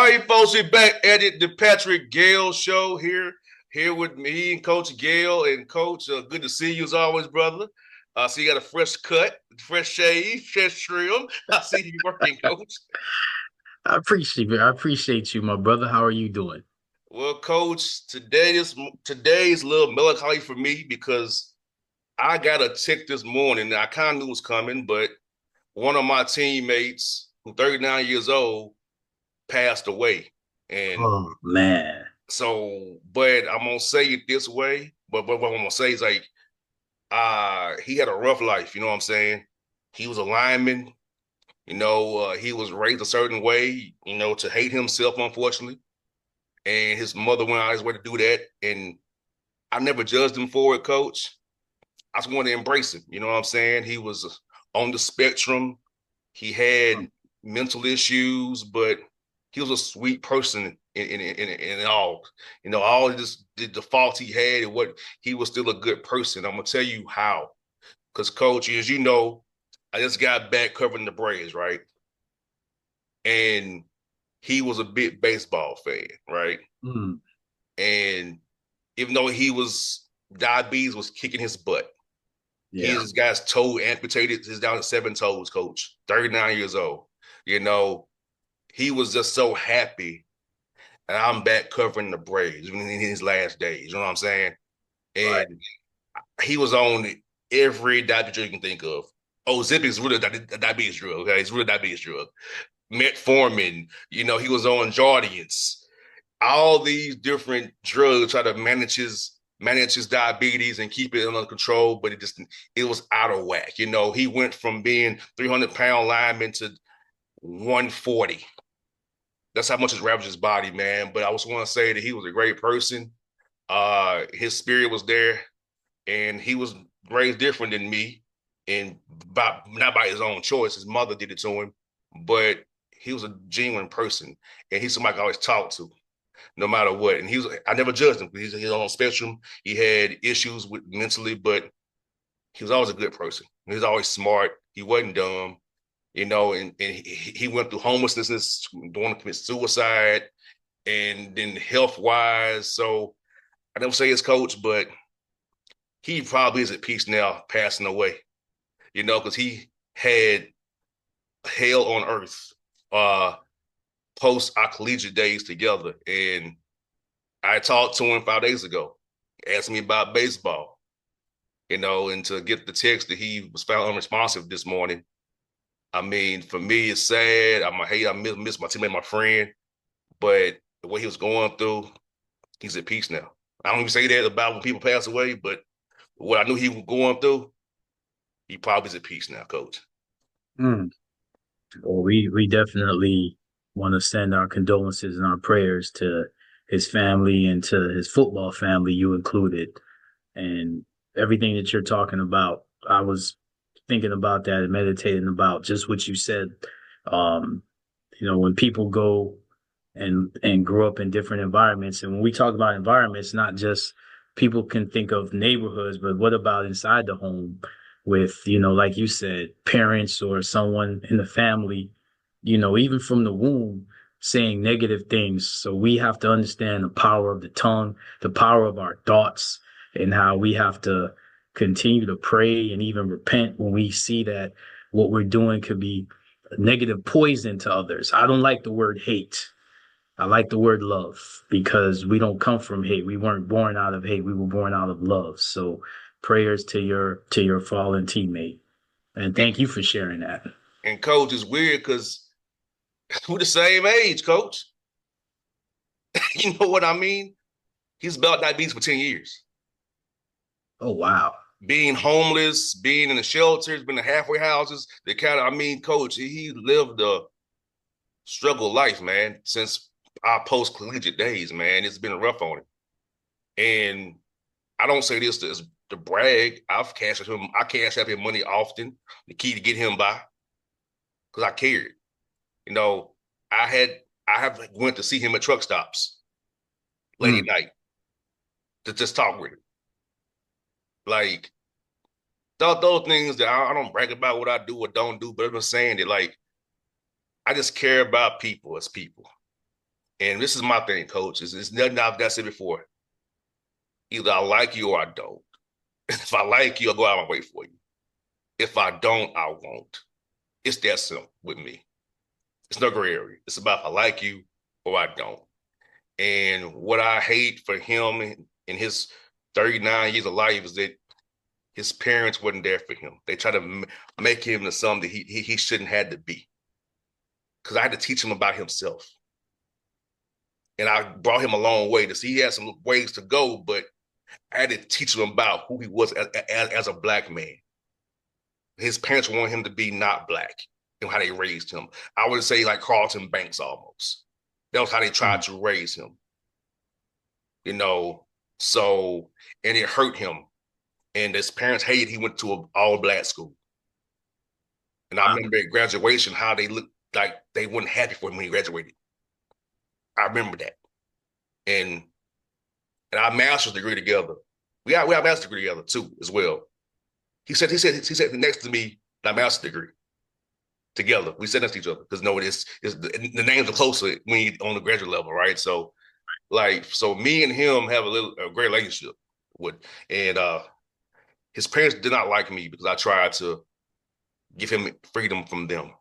right, folks, we're back at it. The Patrick Gayle show here with me and Coach Gayle. And Coach, good to see you as always, brother. So you got a fresh cut, fresh shave, fresh trim. I see you working, Coach. I appreciate you, my brother. How are you doing? Well, Coach, today's a little melancholy for me because I got a tick this morning. I kind of knew it was coming, but one of my teammates, who's 39 years old, passed away. And Oh man. so, but I'm gonna say it this way. But what I'm gonna say is like, he had a rough life. You know what I'm saying? He was a lineman. He was raised a certain way. To hate himself, unfortunately. And his mother went out his way to do that. And I never judged him for it, Coach. I just wanted to embrace him. You know what I'm saying? He was on the spectrum. He had mental issues, but he was a sweet person in all. All just the faults he had and what he was still a good person. I'm gonna tell you how. Because Coach, as you know, I just got back covering the Braves, right? And he was a big baseball fan, right? Mm, And even though he was diabetes was kicking his butt, yeah. his guy's toe amputated. He's down to 7 toes, Coach. 39 years old. You know, he was just so happy. And I'm back covering the Braves in his last days. You know what I'm saying? Right. And he was on every diabetes drug you can think of. Oh, Zip is really a diabetes drug. Okay, it's really a diabetes drug. Metformin. He was on Jardiance. All these different drugs try to manage his diabetes and keep it under control, but it was out of whack. He went from being 300-pound lineman to 140. That's how much it ravaged his body, man. But I just want to say that he was a great person. His spirit was there, and he was raised different than me, and not by his own choice. His mother did it to him, but he was a genuine person, and he's somebody I always talk to, no matter what. And I never judged him. He's on the spectrum. He had issues with mentally, but he was always a good person. He was always smart. He wasn't dumb. And he went through homelessness, wanting to commit suicide, and then health wise. So I never say his coach, but he probably is at peace now, passing away, because he had hell on earth post our collegiate days together. And I talked to him 5 days ago, asked me about baseball, and to get the text that he was found unresponsive this morning. I mean, for me, it's sad. I miss my teammate, my friend, but the way he was going through, he's at peace now. I don't even say that about when people pass away, but what I knew he was going through, he probably is at peace now, Coach. Mm. Well, we definitely want to send our condolences and our prayers to his family and to his football family, you included, and everything that you're talking about. I was thinking about that and meditating about just what you said. Um, when people go and grow up in different environments, and when we talk about environments, not just people can think of neighborhoods, but what about inside the home with, like you said, parents or someone in the family, even from the womb saying negative things. So we have to understand the power of the tongue, the power of our thoughts, and how we have to continue to pray and even repent when we see that what we're doing could be negative poison to others. I don't like the word hate. I like the word love because we don't come from hate. We weren't born out of hate. We were born out of love. So prayers to your fallen teammate. And And, thank you for sharing that. and Coach, is weird because we're the same age, Coach. You know what I mean? He's about diabetes for 10 years. Oh wow. Being homeless, being in the shelters, being in the halfway houses, Coach, he lived a struggle life, man, since our post collegiate days, man. It's been rough on him. And I don't say this to brag. I cash out him money often, the key to get him by, because I cared. You know, I had I have went to see him at truck stops late at Mm, night to just talk with him. Like those things that I don't brag about what I do or don't do, but I'm just saying that like I just care about people as people. And this is my thing, coach. It's nothing I've said before. Either I like you or I don't. If I like you, I'll go out of my way for you. If I don't, I won't. It's that simple with me. It's no gray area. It's about if I like you or I don't. And what I hate for him in his 39 years of life is that his parents wasn't there for him. They try to make him into something that he shouldn't have to be. Because I had to teach him about himself. And I brought him a long way to see he had some ways to go, but I had to teach him about who he was as a black man. His parents wanted him to be not black and how they raised him. I would say like Carlton Banks almost. That was how they tried to raise him, you know. So, and it hurt him. And his parents hated he went to an all black school. And I Wow. remember at graduation how they looked like they weren't happy for him when he graduated. I remember that. And our master's degree together. We have a master's degree together too, as well. He said next to me, my master's degree together. We sat next to each other because the names are closer when you on the graduate level, right? So so me and him have a great relationship with, and his parents did not like me because I tried to give him freedom from them,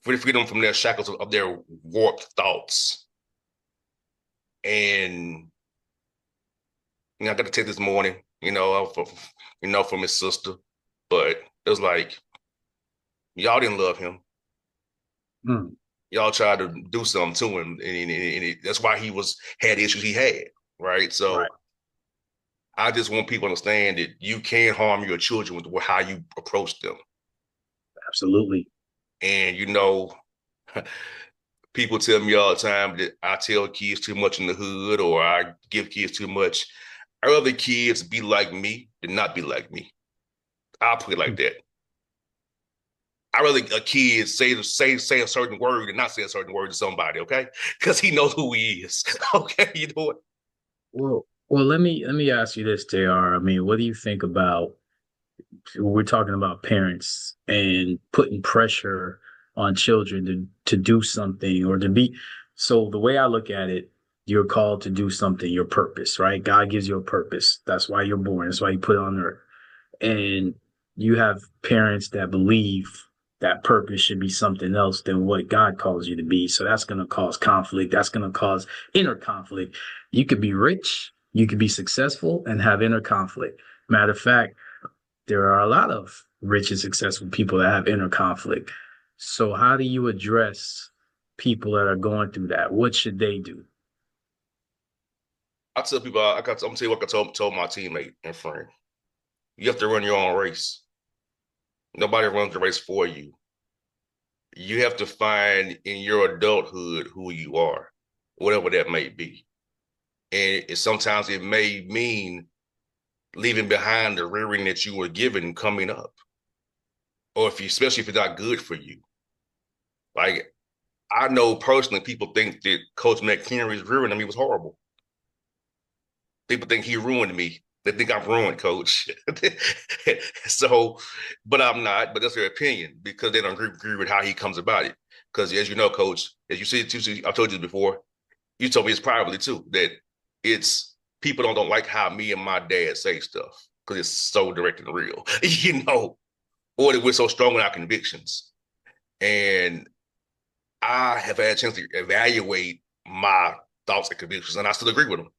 freedom from their shackles of their warped thoughts. And I got to take this morning, from his sister, but it was like y'all didn't love him. Mm. Y'all tried to do something to him, and that's why he had issues he had, right? Right. So I just want people to understand that you can harm your children with how you approach them. Absolutely. And people tell me all the time that I tell kids too much in the hood or I give kids too much. I'd rather kids be like me than not be like me. I'll put it like Mm. that. I rather a kid say a certain word and not say a certain word to somebody, okay? Because he knows who he is. Okay, you know what? Well, let me ask you this, JR. I mean, what do you think about we're talking about parents and putting pressure on children to do something or to be so the way I look at it, you're called to do something, your purpose, right? God gives you a purpose. That's why you're born. That's why you put it on earth. And you have parents that believe that purpose should be something else than what God calls you to be. So that's going to cause conflict. That's going to cause inner conflict. You could be rich, you could be successful and have inner conflict. Matter of fact, there are a lot of rich and successful people that have inner conflict. So how do you address people that are going through that? What should they do? I tell people, I'm gonna tell you what I told my teammate and friend. You have to run your own race. Nobody runs the race for you. You have to find in your adulthood who you are, whatever that may be. And sometimes it may mean leaving behind the rearing that you were given coming up, or especially if it's not good for you. Like I know personally, people think that Coach McHenry's rearing him. He was horrible. People think he ruined me. They think I'm ruined, Coach. So, but I'm not. But that's their opinion because they don't agree with how he comes about it. Because as you know, Coach, as you see, I've told you before. You told me it's privately too that it's people don't like how me and my dad say stuff because it's so direct and real, or that we're so strong in our convictions. And I have had a chance to evaluate my thoughts and convictions, and I still agree with them,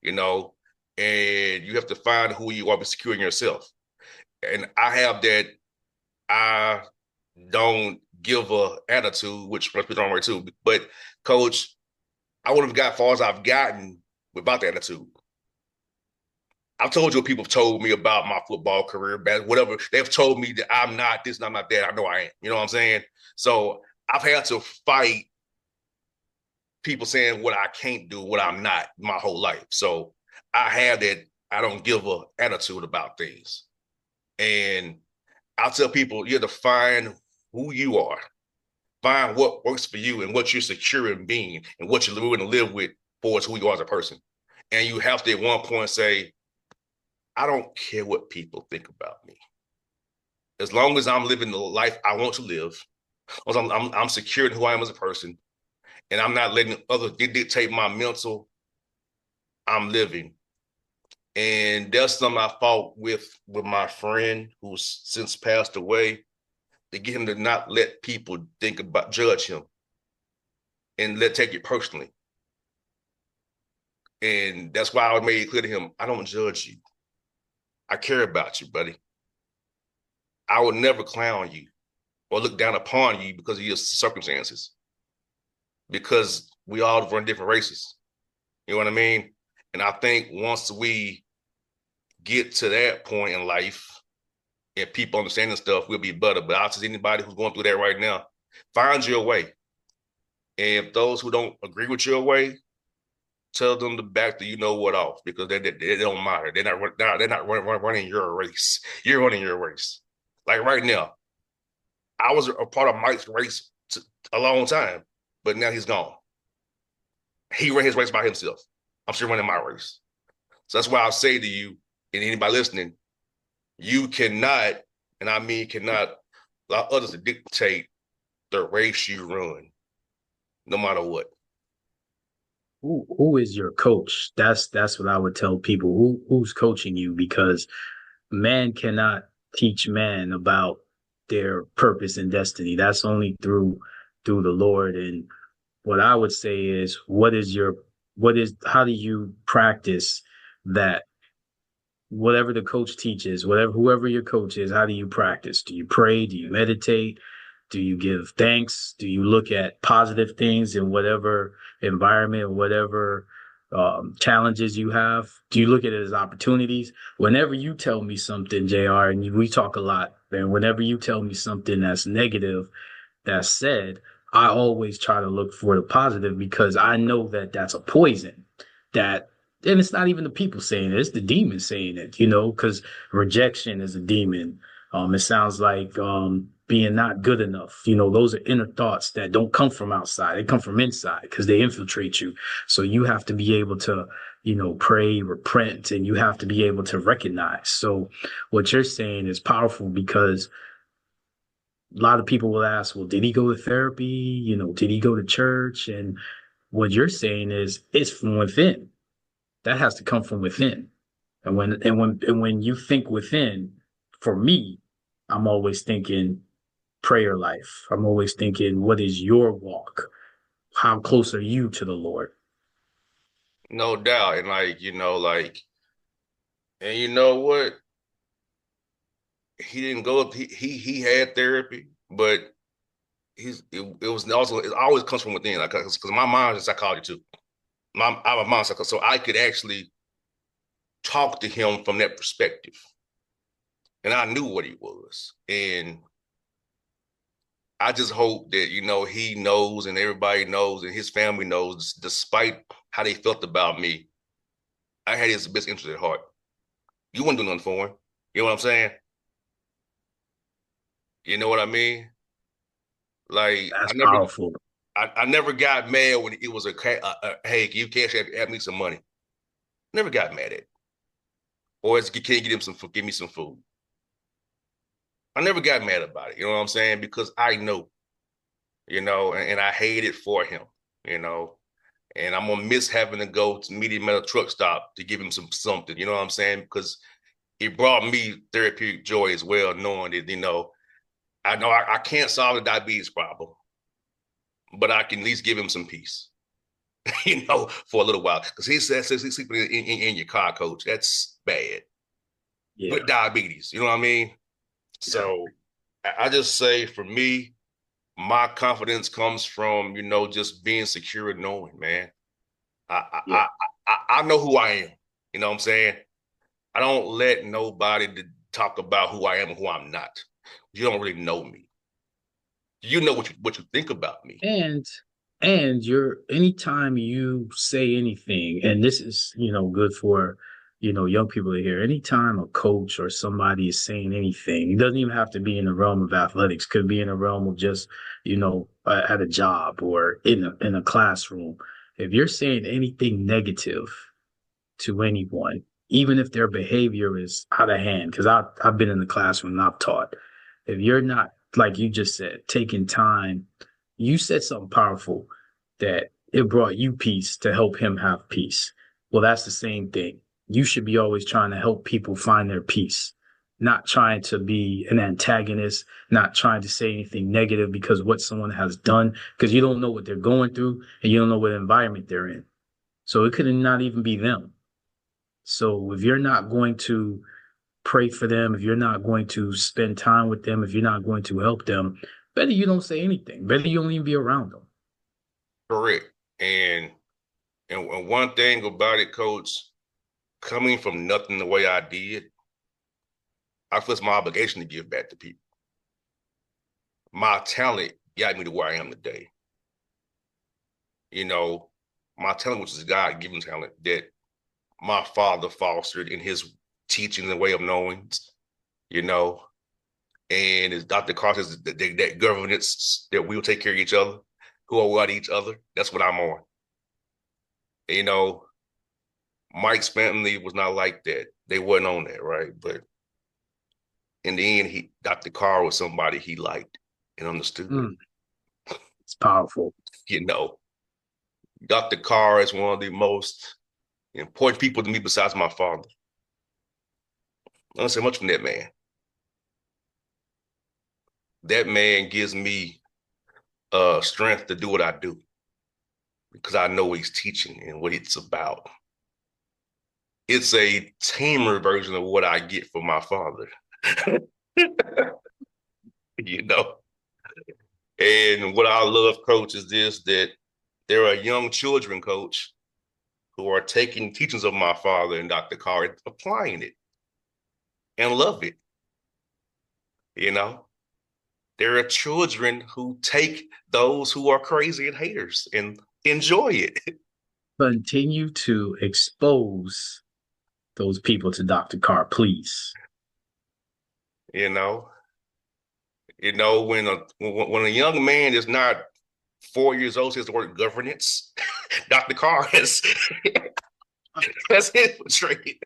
you know. And you have to find who you are, be secure in yourself. And I have that. I don't give a attitude, which must be wrong way too. But Coach, I would have got far as I've gotten without the attitude. I've told you what people have told me about my football career, whatever. They've told me that I'm not this and I'm not that. I know I am. You know what I'm saying? So I've had to fight people saying what I can't do, what I'm not my whole life. So I have that I don't give a attitude about things. And I'll tell people you have to find who you are, find what works for you and what you're secure in being and what you're willing to live with for who you are as a person. And you have to at one point say, I don't care what people think about me. As long as I'm living the life I want to live, as I'm secure in who I am as a person, and I'm not letting others dictate my mental. I'm living. And that's something I fought with my friend who's since passed away, to get him to not let people think about judge him and let take it personally. And that's why I made it clear to him, I don't judge you. I care about you, buddy. I will never clown you or look down upon you because of your circumstances, because we all run different races. You know what I mean? And I think once we get to that point in life and people understanding stuff, we'll be better. But I'll tell anybody who's going through that right now, find your way. And if those who don't agree with your way, tell them to back the you know what off, because they don't matter. They're not running your race. You're running your race. Like right now, I was a part of Mike's race a long time, but now he's gone. He ran his race by himself. I'm still running my race. So that's why I say to you and anybody listening, you cannot, and I mean cannot, allow others to dictate the race you run, no matter what. Who is your coach? That's what I would tell people. Who's coaching you? Because man cannot teach man about their purpose and destiny. That's only through the Lord. And what I would say is, how do you practice that? Whatever the coach teaches, whoever your coach is, how do you practice? Do you pray? Do you meditate? Do you give thanks? Do you look at positive things in whatever environment, whatever challenges you have? Do you look at it as opportunities? Whenever you tell me something, JR, and we talk a lot, and whenever you tell me something that's negative, that's said, I always try to look for the positive, because I know that that's a poison that, and it's not even the people saying it, it's the demon saying it, because rejection is a demon. It sounds like being not good enough. Those are inner thoughts that don't come from outside. They come from inside because they infiltrate you. So you have to be able to, pray, repent, and you have to be able to recognize. So what you're saying is powerful, because a lot of people will ask, well, did he go to therapy? Did he go to church? And what you're saying is it's from within. That has to come from within. And when you think within, for me, I'm always thinking prayer life. I'm always thinking, what is your walk? How close are you to the Lord? No doubt. And and you know what? He didn't go. He had therapy, but it always comes from within. Like, because my mind is psychology too. I'm a mind psychologist, so I could actually talk to him from that perspective, and I knew what he was. And I just hope that he knows, and everybody knows, and his family knows, despite how they felt about me, I had his best interest at heart. You wouldn't do nothing for him. You know what I'm saying? You know what I mean? Like That's powerful. I never got mad when it was hey, you can't have me some money. Never got mad at it. Or can you get him give me some food? I never got mad about it. You know what I'm saying? Because I know, and I hate it for him, you know. And I'm gonna miss having to go to Medium Metal truck stop to give him something. You know what I'm saying? Because it brought me therapeutic joy as well, knowing that I know I can't solve the diabetes problem, but I can at least give him some peace. For a little while, because he says he's sleeping in your car, coach. That's bad. Yeah, With diabetes, you know what I mean? yeah, So I just say, for me, my confidence comes from just being secure and knowing, man. I yeah. I I know who I am. You know what I'm saying? I don't let nobody talk about who I am and who I'm not. You don't really know me. You know what you think about me. And you're anytime you say anything, and this is, good for, young people to hear, anytime a coach or somebody is saying anything, it doesn't even have to be in the realm of athletics, could be in the realm of just, at a job or in a classroom. If you're saying anything negative to anyone, even if their behavior is out of hand, because I've been in the classroom and I've taught, if you're not, like you just said, taking time, you said something powerful. that it brought you peace to help him have peace. Well, that's the same thing. You should be always trying to help people find their peace, not trying to be an antagonist, not trying to say anything negative because what someone has done, because you don't know what they're going through and you don't know what environment they're in. So it could not even be them. So if you're not going to pray for them, if you're not going to spend time with them, if you're not going to help them, better you don't say anything. Better you don't even be around them. Correct. And and one thing about it, Coach, coming from nothing the way I did, I feel it's my obligation to give back to people. My talent got me to where I am today. You know, my talent, which is God-given talent, that my father fostered in his teaching and way of knowing, you know, and as Dr. Carr says, that governance that we will take care of each other, who are what each other. That's what I'm on. You know, Mike's family was not like that. They wasn't on that, right? But in the end, Dr. Carr was somebody he liked and understood. Mm, it's powerful. You know, Dr. Carr is one of the most important people to me besides my father. I don't say much from that man. That man gives me strength to do what I do because I know what he's teaching and what it's about. It's a tamer version of what I get from my father. You know, and what I love, Coach, is this: that there are young children, Coach, who are taking teachings of my father and Dr. Carr, applying it and love it. You know, there are children who take those who are crazy and haters and enjoy it. Continue to expose those people to Dr. Carr, please. You know, when a young man is not 4 years old, says the word governance, Dr. Carr has infiltrated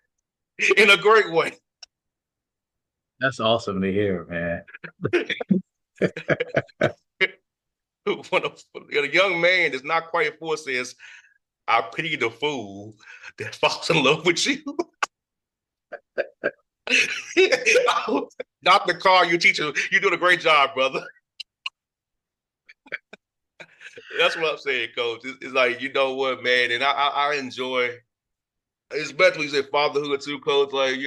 in a great way. That's awesome to hear, man. When a young man is not quite 4 says, I pity the fool that falls in love with you. Dr. Carr, you teacher, you're doing a great job, brother. That's what I'm saying, Coach. It's like, you know what, man, and I enjoy, especially you said fatherhood too, Coach. Like,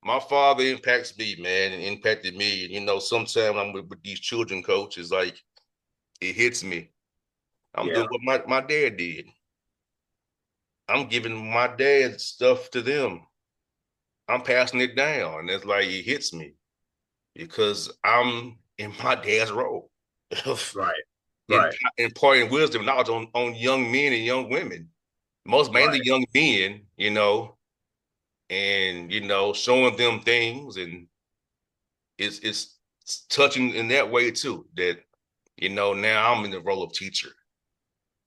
my father impacts me, man, and impacted me. And sometimes I'm with these children, Coach, it's like it hits me. I'm Yeah. doing what my dad did. I'm giving my dad stuff to them. I'm passing it down. And it's like it hits me because I'm in my dad's role. Right. in Right. imparting wisdom and knowledge on young men and young women, most mainly Right. young men, and showing them things, and it's touching in that way too. That now I'm in the role of teacher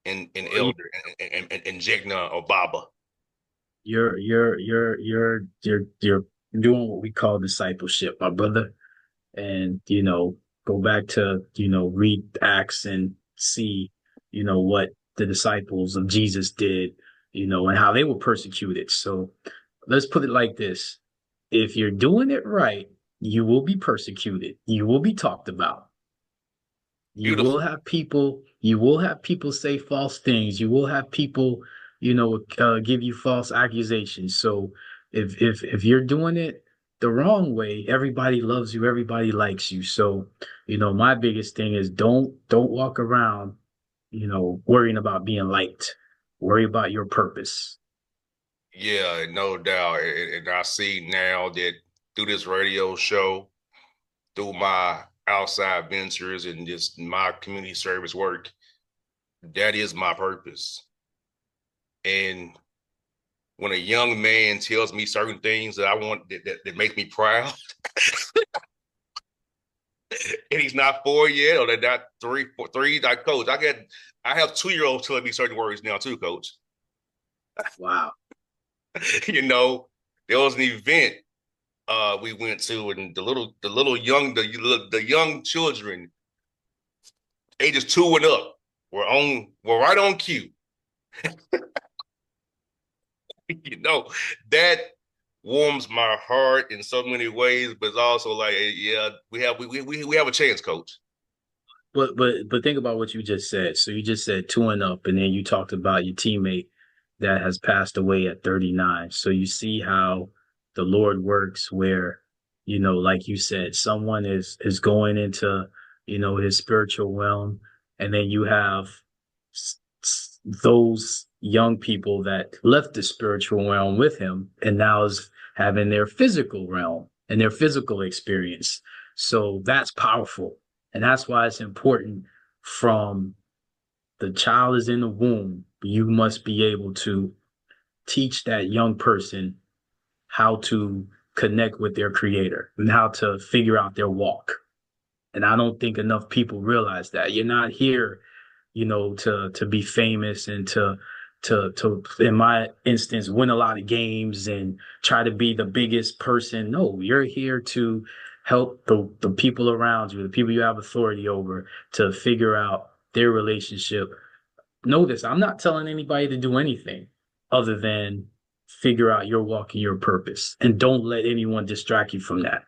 and Well, elder and Jegna or Baba. you're doing what we call discipleship, my brother. And go back to read Acts and see what the disciples of Jesus did, and how they were persecuted. So let's put it like this: if you're doing it right, you will be persecuted, you will be talked about, Beautiful. you will have people say false things, you will have people give you false accusations. So if you're doing it the wrong way, everybody loves you, everybody likes you. So my biggest thing is don't walk around worrying about being liked. Worry about your purpose. Yeah, no doubt. And I see now that through this radio show, through my outside ventures and just my community service work, that is my purpose. And when a young man tells me certain things that I want that make me proud, and he's not 4 yet, or they're not three, like Coach, I have 2-year-olds telling me certain words now too, Coach. Wow. There was an event we went to, and the young children, ages 2 and up. we're right on cue. That warms my heart in so many ways, but it's also like, yeah, we have a chance, coach. But think about what you just said. So you just said 2-up, and then you talked about your teammate that has passed away at 39. So you see how the Lord works, where like you said, someone is going into his spiritual realm, and then you have those young people that left the spiritual realm with him, and now is having their physical realm and their physical experience. So that's powerful. And that's why it's important from the child is in the womb. You must be able to teach that young person how to connect with their creator and how to figure out their walk. And I don't think enough people realize that. You're not here, to be famous and to in my instance win a lot of games and try to be the biggest person. No, you're here to help the people around you, the people you have authority over, to figure out their relationship. Notice I'm not telling anybody to do anything other than figure out your walk and your purpose, and don't let anyone distract you from that,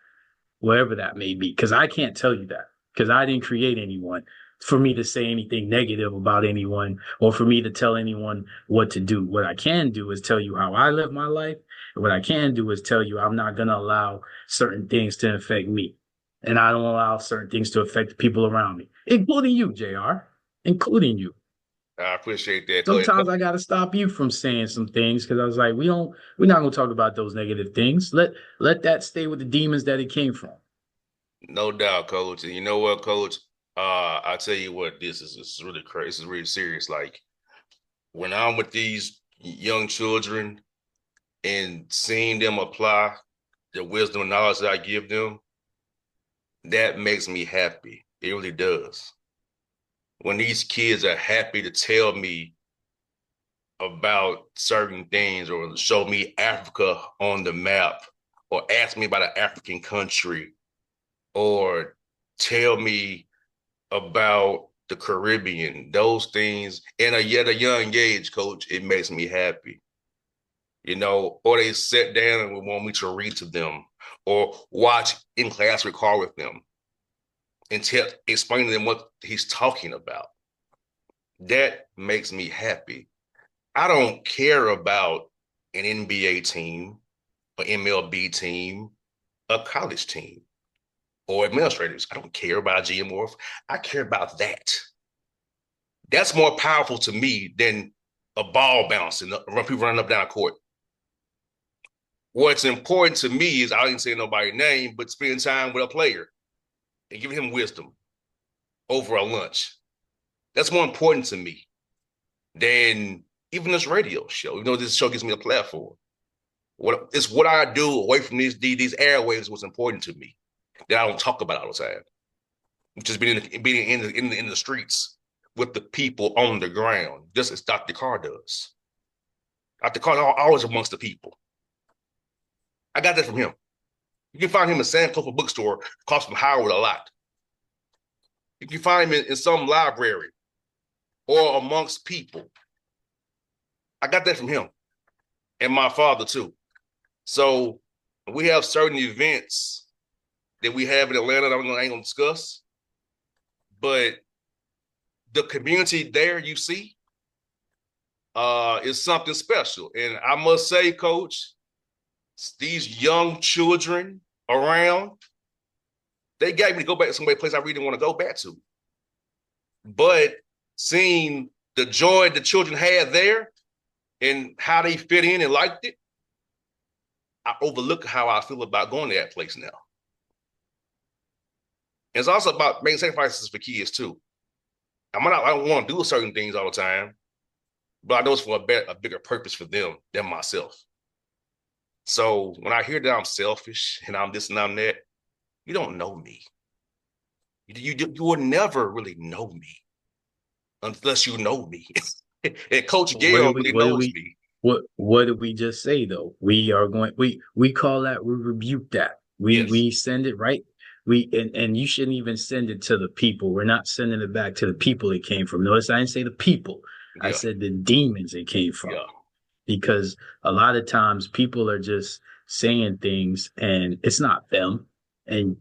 wherever that may be, because I can't tell you that, because I didn't create anyone for me to say anything negative about anyone or for me to tell anyone what to do. What I can do is tell you how I live my life. And what I can do is tell you I'm not going to allow certain things to affect me. And I don't allow certain things to affect the people around me, including you, JR, including you. I appreciate that, coach. Sometimes I got to stop you from saying some things because I was like, we're not going to talk about those negative things. Let that stay with the demons that it came from. No doubt, coach. And you know what, coach? I tell you what, this is really crazy. This is really serious. Like when I'm with these young children and seeing them apply the wisdom and knowledge that I give them, that makes me happy. It really does. When these kids are happy to tell me about certain things or show me Africa on the map or ask me about an African country or tell me about the Caribbean, those things in yet a young age, coach, it makes me happy. Or they sit down and want me to read to them or watch in class record with them and explain to them what he's talking about. That makes me happy. I don't care about an NBA team, an MLB team, a college team, or administrators. I don't care about GM Wharf. I care about that. That's more powerful to me than a ball bouncing, people running up down court. What's important to me is I didn't say nobody's name, but spending time with a player and giving him wisdom over a lunch. That's more important to me than even this radio show. This show gives me a platform. It's what I do away from these airwaves was important to me that I don't talk about all the time. Just being in the streets with the people on the ground, just as Dr. Carr does. Dr. Carr is always amongst the people. I got that from him. You can find him in Sankofa bookstore, across from Howard a lot. You can find him in some library or amongst people. I got that from him and my father too. So we have certain events that we have in Atlanta that I ain't gonna discuss, but the community there you see is something special. And I must say, Coach, these young children around, they got me to go back to some place I really want to go back to. But seeing the joy the children had there and how they fit in and liked it, I overlook how I feel about going to that place now. And it's also about making sacrifices for kids too. I don't want to do certain things all the time, but I know it's for a bigger purpose for them than myself. So when I hear that I'm selfish and I'm this and I'm that, you don't know me. You will never really know me unless you know me. And Coach Gayle really knows me. What did we just say though? We call that, we rebuke that. Yes. We send it right. and you shouldn't even send it to the people. We're not sending it back to the people it came from. Notice I didn't say the people. I Yeah, said the demons it came from. yeah. Because a lot of times people are just saying things and it's not them. And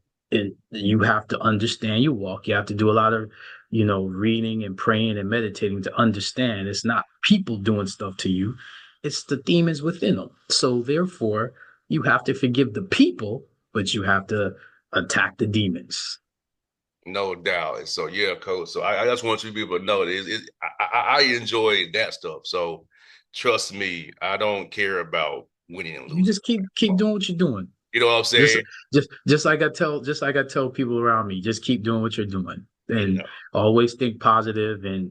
you have to understand you walk. You have to do a lot of, reading and praying and meditating to understand it's not people doing stuff to you. It's the demons within them. So therefore, you have to forgive the people, but you have to attack the demons. No doubt. And so yeah, coach. So I just want you to be able to know that I enjoy that stuff. So trust me, I don't care about winning and You losing. just keep doing what you're doing. You know what I'm Just saying? just like I tell people around me, just keep doing what you're doing You and know. always think positive, and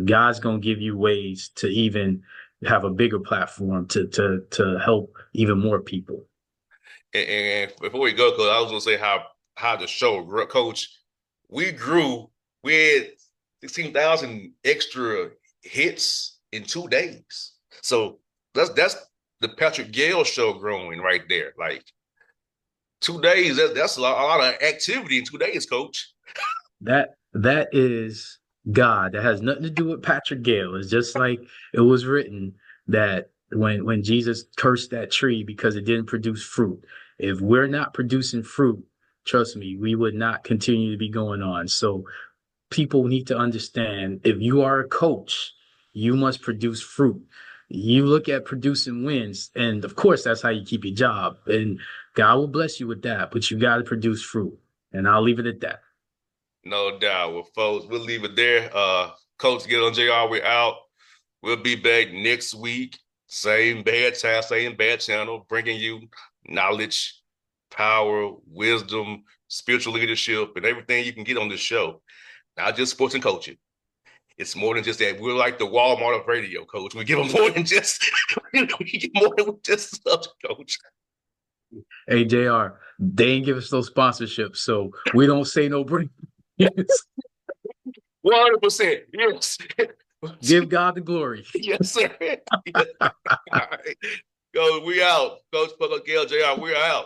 God's gonna give you ways to even have a bigger platform to help even more people. And before we go, coach, I was gonna say how the show grew. Coach, we grew. We had 16,000 extra hits in 2 days. So that's the Patrick Gayle show growing right there. Like 2 days, that's a lot of activity in 2 days, coach. That is God. That has nothing to do with Patrick Gale. It's just like it was written that when Jesus cursed that tree because it didn't produce fruit. If we're not producing fruit, trust me, we would not continue to be going on. So people need to understand if you are a coach, you must produce fruit. You look at producing wins, and of course, that's how you keep your job. And God will bless you with that, but you got to produce fruit. And I'll leave it at that. No doubt. Well, folks, we'll leave it there. Coach Gayle and JR, we're out. We'll be back next week. Same bad time, same bad channel, bringing you knowledge, power, wisdom, spiritual leadership, and everything you can get on this show. Not just sports and coaching. It's more than just that. We're like the Walmart of radio, coach. We give them more than just we get more than just stuff, coach. Hey, JR, they ain't give us no sponsorship, so we don't say no bring. 100%. Yes. Give God the glory. Yes, sir. Yes. All right. Go, we out. Coach Gayle, JR, we're out.